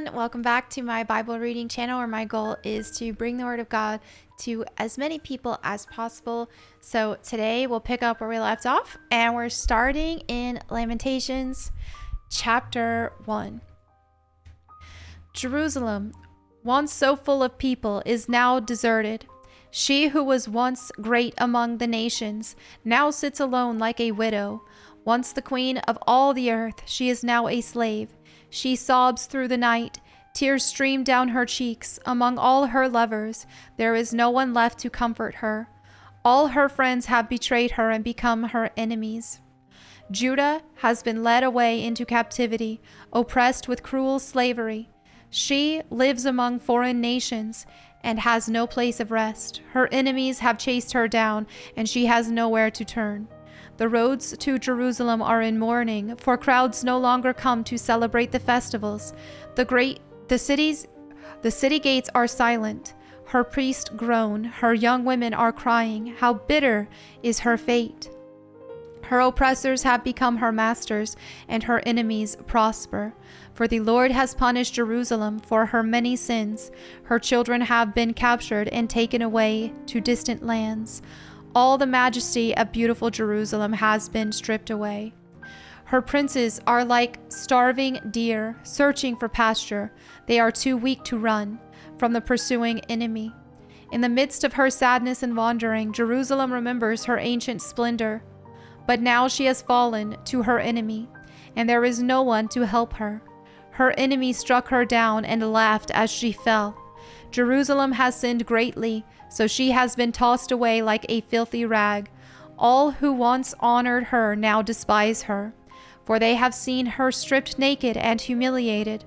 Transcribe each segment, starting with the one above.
everyone. Welcome back to my Bible reading channel, where my goal is to bring the Word of God to as many people as possible. So today we'll pick up where we left off, and we're starting in Lamentations chapter 1. Jerusalem, once so full of people, is now deserted. She who was once great among the nations now sits alone like a widow. Once the queen of all the earth, she is now a slave. She sobs through the night. Tears stream down her cheeks. Among all her lovers, there is no one left to comfort her. All her friends have betrayed her and become her enemies. Judah has been led away into captivity, oppressed with cruel slavery. She lives among foreign nations and has no place of rest. Her enemies have chased her down, and she has nowhere to turn. The roads to Jerusalem are in mourning, for crowds no longer come to celebrate the festivals. The city gates are silent. Her priests groan. Her young women are crying. How bitter is her fate! Her oppressors have become her masters, and her enemies prosper. For the Lord has punished Jerusalem for her many sins. Her children have been captured and taken away to distant lands. All the majesty of beautiful Jerusalem has been stripped away. Her princes are like starving deer searching for pasture. They are too weak to run from the pursuing enemy. In the midst of her sadness and wandering, Jerusalem remembers her ancient splendor. But now she has fallen to her enemy, and there is no one to help her. Her enemy struck her down and laughed as she fell. Jerusalem has sinned greatly, so she has been tossed away like a filthy rag. All who once honored her now despise her, for they have seen her stripped naked and humiliated.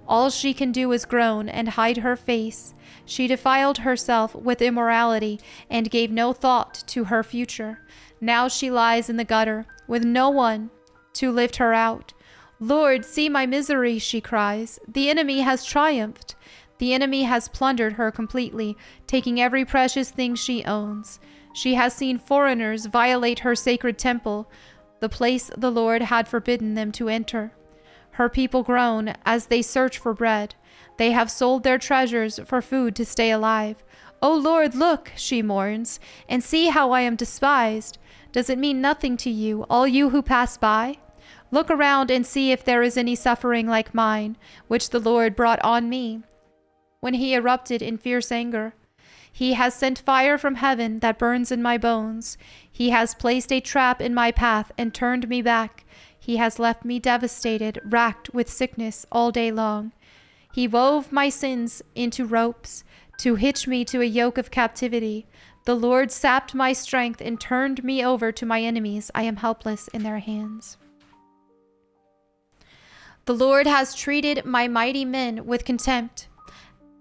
All she can do is groan and hide her face. She defiled herself with immorality and gave no thought to her future. Now she lies in the gutter, with no one to lift her out. Lord, see my misery, she cries. The enemy has triumphed. The enemy has plundered her completely, taking every precious thing she owns. She has seen foreigners violate her sacred temple, the place the Lord had forbidden them to enter. Her people groan as they search for bread. They have sold their treasures for food to stay alive. "O Lord, look," she mourns, "and see how I am despised. Does it mean nothing to you, all you who pass by? Look around and see if there is any suffering like mine, which the Lord brought on me when he erupted in fierce anger. He has sent fire from heaven that burns in my bones. He has placed a trap in my path and turned me back. He has left me devastated, racked with sickness all day long. He wove my sins into ropes to hitch me to a yoke of captivity. The Lord sapped my strength and turned me over to my enemies. I am helpless in their hands. The Lord has treated my mighty men with contempt.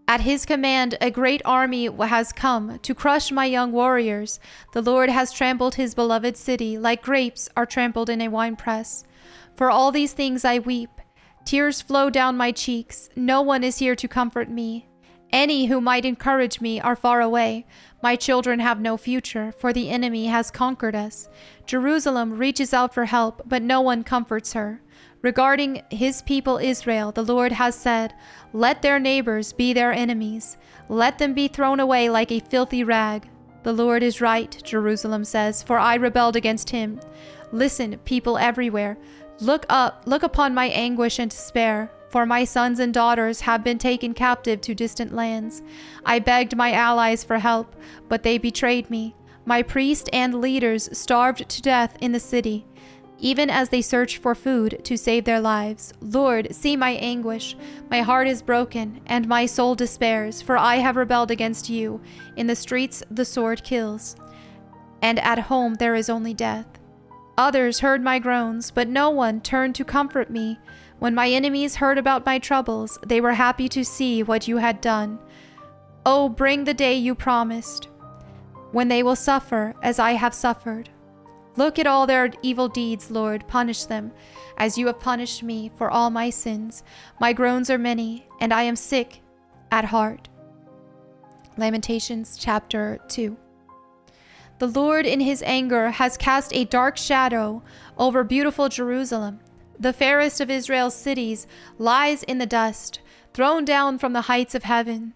At his command, a great army has come to crush my young warriors. The Lord has trampled his beloved city like grapes are trampled in a winepress. For all these things I weep. Tears flow down my cheeks. No one is here to comfort me. Any who might encourage me are far away. My children have no future, for the enemy has conquered us. Jerusalem reaches out for help, but no one comforts her. Regarding his people Israel, the Lord has said, "Let their neighbors be their enemies. Let them be thrown away like a filthy rag." The Lord is right, Jerusalem says, for I rebelled against him. Listen, people everywhere. Look up, look upon my anguish and despair, for my sons and daughters have been taken captive to distant lands. I begged my allies for help, but they betrayed me. My priests and leaders starved to death in the city, even as they search for food to save their lives. Lord, see my anguish. My heart is broken, and my soul despairs, for I have rebelled against you. In the streets the sword kills, and at home there is only death. Others heard my groans, but no one turned to comfort me. When my enemies heard about my troubles, they were happy to see what you had done. Oh, bring the day you promised, when they will suffer as I have suffered. Look at all their evil deeds, Lord. Punish them, as you have punished me for all my sins. My groans are many, and I am sick at heart. Lamentations chapter 2. The Lord in his anger has cast a dark shadow over beautiful Jerusalem. The fairest of Israel's cities lies in the dust, thrown down from the heights of heaven.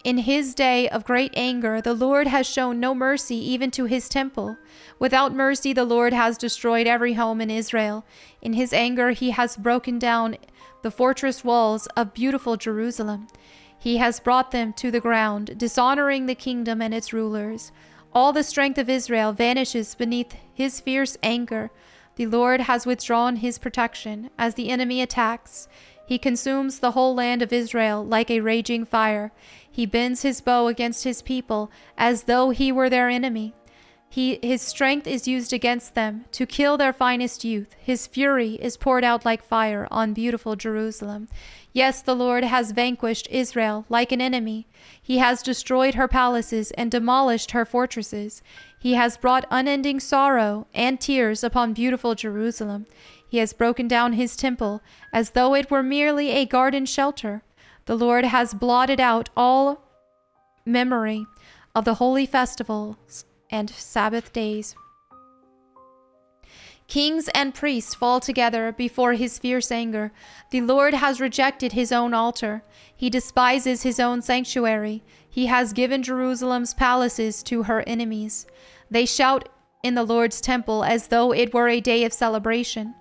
In his day of great anger, the Lord has shown no mercy even to his temple. Without mercy, the Lord has destroyed every home in Israel. In his anger, he has broken down the fortress walls of beautiful Jerusalem. He has brought them to the ground, dishonoring the kingdom and its rulers. All the strength of Israel vanishes beneath his fierce anger. The Lord has withdrawn his protection as the enemy attacks. He consumes the whole land of Israel like a raging fire. He bends his bow against his people as though he were their enemy. His strength is used against them to kill their finest youth. His fury is poured out like fire on beautiful Jerusalem. Yes, the Lord has vanquished Israel like an enemy. He has destroyed her palaces and demolished her fortresses. He has brought unending sorrow and tears upon beautiful Jerusalem. He has broken down his temple as though it were merely a garden shelter. The Lord has blotted out all memory of the holy festivals and Sabbath days. Kings and priests fall together before his fierce anger. The Lord has rejected his own altar. He despises his own sanctuary. He has given Jerusalem's palaces to her enemies. They shout in the Lord's temple as though it were a day of celebration.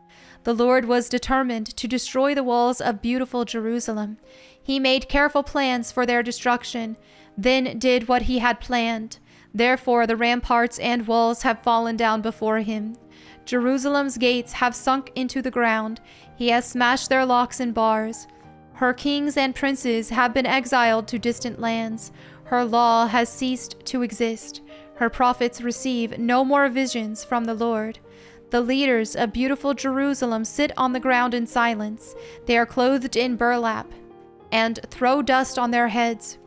The Lord was determined to destroy the walls of beautiful Jerusalem. He made careful plans for their destruction, then did what he had planned. Therefore the ramparts and walls have fallen down before him. Jerusalem's gates have sunk into the ground. He has smashed their locks and bars. Her kings and princes have been exiled to distant lands. Her law has ceased to exist. Her prophets receive no more visions from the Lord. The leaders of beautiful Jerusalem sit on the ground in silence. They are clothed in burlap and throw dust on their heads.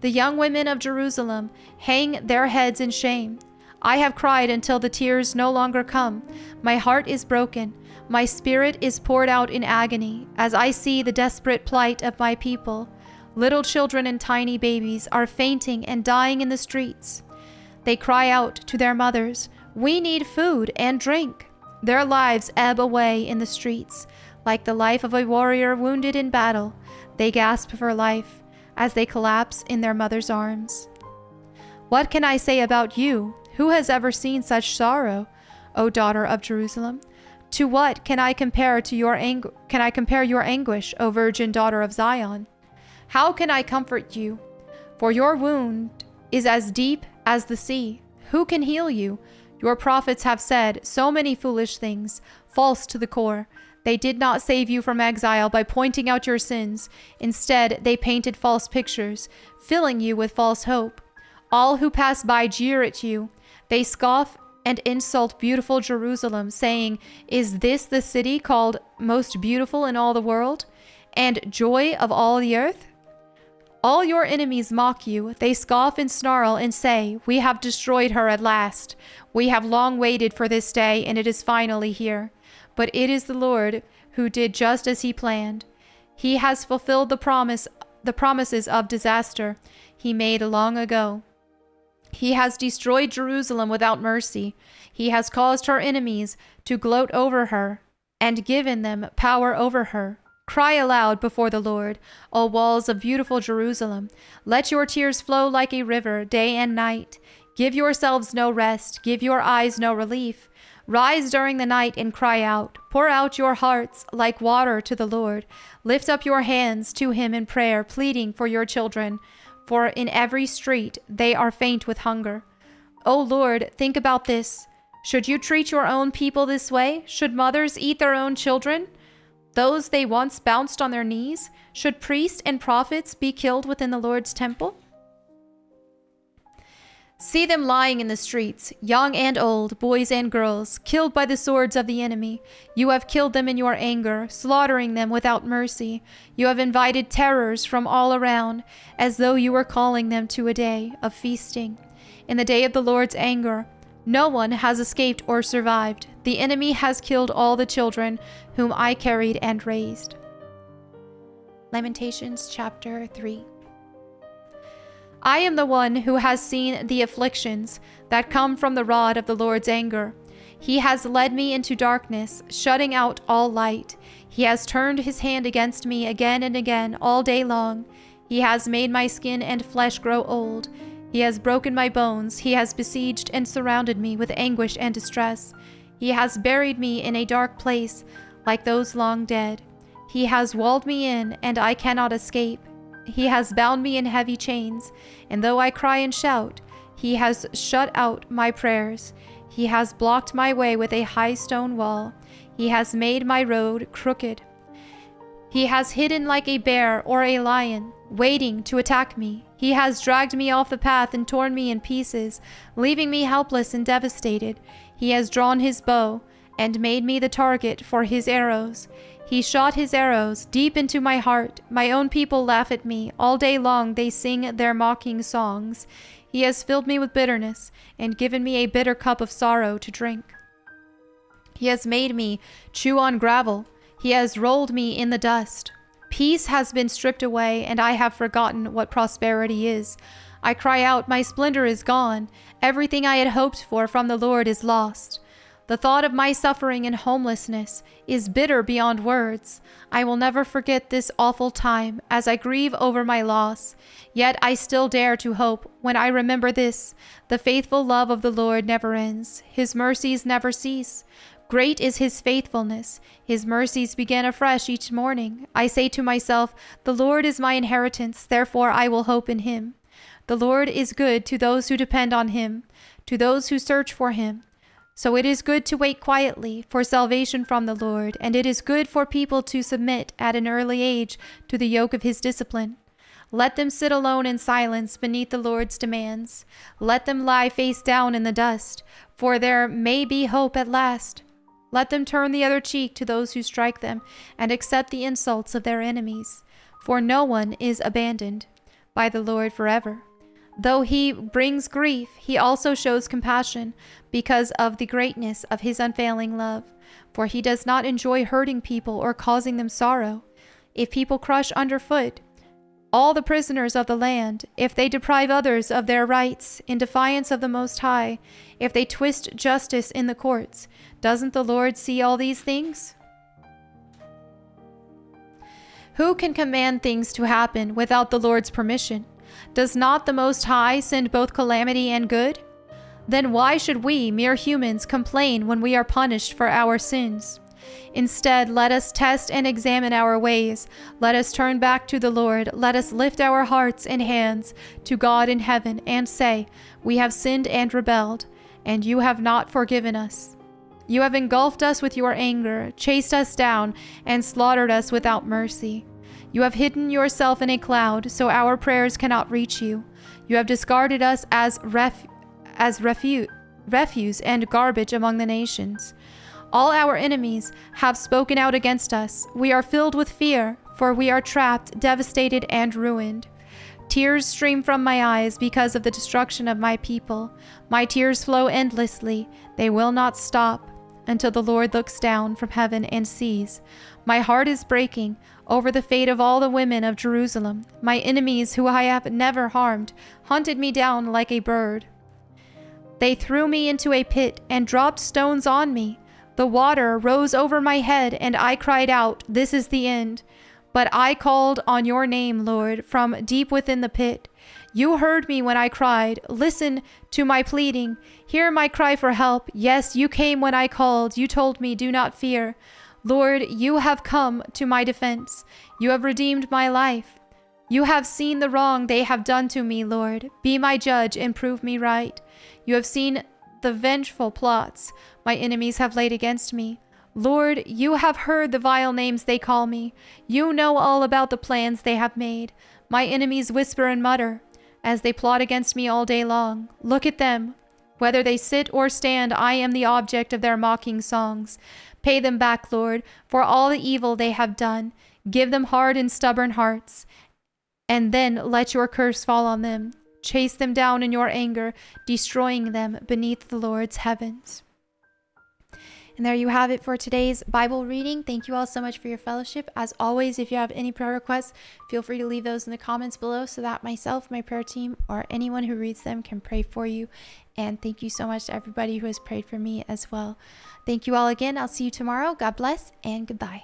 The young women of Jerusalem hang their heads in shame. I have cried until the tears no longer come. My heart is broken. My spirit is poured out in agony as I see the desperate plight of my people. Little children and tiny babies are fainting and dying in the streets. They cry out to their mothers, "We need food and drink." Their lives ebb away in the streets. Like the life of a warrior wounded in battle, they gasp for life as they collapse in their mother's arms. What can I say about you? Who has ever seen such sorrow, O daughter of Jerusalem? To what can I compare your anguish, O virgin daughter of Zion? How can I comfort you? For your wound is as deep as the sea. Who can heal you? Your prophets have said so many foolish things, false to the core. They did not save you from exile by pointing out your sins. Instead, they painted false pictures, filling you with false hope. All who pass by jeer at you. They scoff and insult beautiful Jerusalem, saying, "Is this the city called most beautiful in all the world, and joy of all the earth?" All your enemies mock you. They scoff and snarl and say, "We have destroyed her at last. We have long waited for this day, and it is finally here." But it is the Lord who did just as he planned. He has fulfilled the promises of disaster he made long ago. He has destroyed Jerusalem without mercy. He has caused her enemies to gloat over her and given them power over her. Cry aloud before the Lord, O walls of beautiful Jerusalem. Let your tears flow like a river day and night. Give yourselves no rest. Give your eyes no relief. Rise during the night and cry out. Pour out your hearts like water to the Lord. Lift up your hands to him in prayer, pleading for your children. For in every street they are faint with hunger. O Lord, think about this. Should you treat your own people this way? Should mothers eat their own children, those they once bounced on their knees? Should priests and prophets be killed within the Lord's temple? See them lying in the streets, young and old, boys and girls, killed by the swords of the enemy. You have killed them in your anger, slaughtering them without mercy. You have invited terrors from all around, as though you were calling them to a day of feasting. In the day of the Lord's anger, no one has escaped or survived. The enemy has killed all the children whom I carried and raised. Lamentations chapter 3. I am the one who has seen the afflictions that come from the rod of the Lord's anger. He has led me into darkness, shutting out all light. He has turned his hand against me again and again all day long. He has made my skin and flesh grow old. He has broken my bones. He has besieged and surrounded me with anguish and distress. He has buried me in a dark place, like those long dead. He has walled me in, and I cannot escape. He has bound me in heavy chains, and though I cry and shout, he has shut out my prayers. He has blocked my way with a high stone wall. He has made my road crooked. He has hidden like a bear or a lion, waiting to attack me. He has dragged me off the path and torn me in pieces, leaving me helpless and devastated. He has drawn his bow and made me the target for his arrows. He shot his arrows deep into my heart. My own people laugh at me. All day long they sing their mocking songs. He has filled me with bitterness and given me a bitter cup of sorrow to drink. He has made me chew on gravel. He has rolled me in the dust. Peace has been stripped away, and I have forgotten what prosperity is. I cry out, my splendor is gone. Everything I had hoped for from the Lord is lost. The thought of my suffering and homelessness is bitter beyond words. I will never forget this awful time as I grieve over my loss. Yet I still dare to hope when I remember this. The faithful love of the Lord never ends. His mercies never cease. Great is his faithfulness. His mercies begin afresh each morning. I say to myself, the Lord is my inheritance, therefore I will hope in him. The Lord is good to those who depend on him, to those who search for him. So it is good to wait quietly for salvation from the Lord, and it is good for people to submit at an early age to the yoke of his discipline. Let them sit alone in silence beneath the Lord's demands. Let them lie face down in the dust, for there may be hope at last. Let them turn the other cheek to those who strike them, and accept the insults of their enemies. For no one is abandoned by the Lord forever. Though he brings grief, he also shows compassion because of the greatness of his unfailing love. For he does not enjoy hurting people or causing them sorrow. If people crush underfoot all the prisoners of the land, if they deprive others of their rights in defiance of the Most High, if they twist justice in the courts, doesn't the Lord see all these things? Who can command things to happen without the Lord's permission? Does not the Most High send both calamity and good? Then why should we, mere humans, complain when we are punished for our sins? Instead, let us test and examine our ways. Let us turn back to the Lord. Let us lift our hearts and hands to God in heaven and say, we have sinned and rebelled, and you have not forgiven us. You have engulfed us with your anger, chased us down, and slaughtered us without mercy. You have hidden yourself in a cloud, so our prayers cannot reach you. You have discarded us as refuse and garbage among the nations. All our enemies have spoken out against us. We are filled with fear, for we are trapped, devastated, and ruined. Tears stream from my eyes because of the destruction of my people. My tears flow endlessly. They will not stop until the Lord looks down from heaven and sees. My heart is breaking over the fate of all the women of Jerusalem. My enemies, who I have never harmed, hunted me down like a bird. They threw me into a pit and dropped stones on me. The water rose over my head, and I cried out, "This is the end." But I called on your name, Lord, from deep within the pit. You heard me when I cried. Listen to my pleading. Hear my cry for help. Yes, you came when I called. You told me, "Do not fear." Lord, you have come to my defense. You have redeemed my life. You have seen the wrong they have done to me, Lord. Be my judge and prove me right. You have seen the vengeful plots my enemies have laid against me. Lord, you have heard the vile names they call me. You know all about the plans they have made. My enemies whisper and mutter as they plot against me all day long. Look at them. Whether they sit or stand, I am the object of their mocking songs. Pay them back, Lord, for all the evil they have done. Give them hard and stubborn hearts, and then let your curse fall on them. Chase them down in your anger, destroying them beneath the Lord's heavens. And there you have it for today's Bible reading. Thank you all so much for your fellowship. As always, if you have any prayer requests, feel free to leave those in the comments below so that myself, my prayer team, or anyone who reads them can pray for you. And thank you so much to everybody who has prayed for me as well. Thank you all again. I'll see you tomorrow. God bless and goodbye.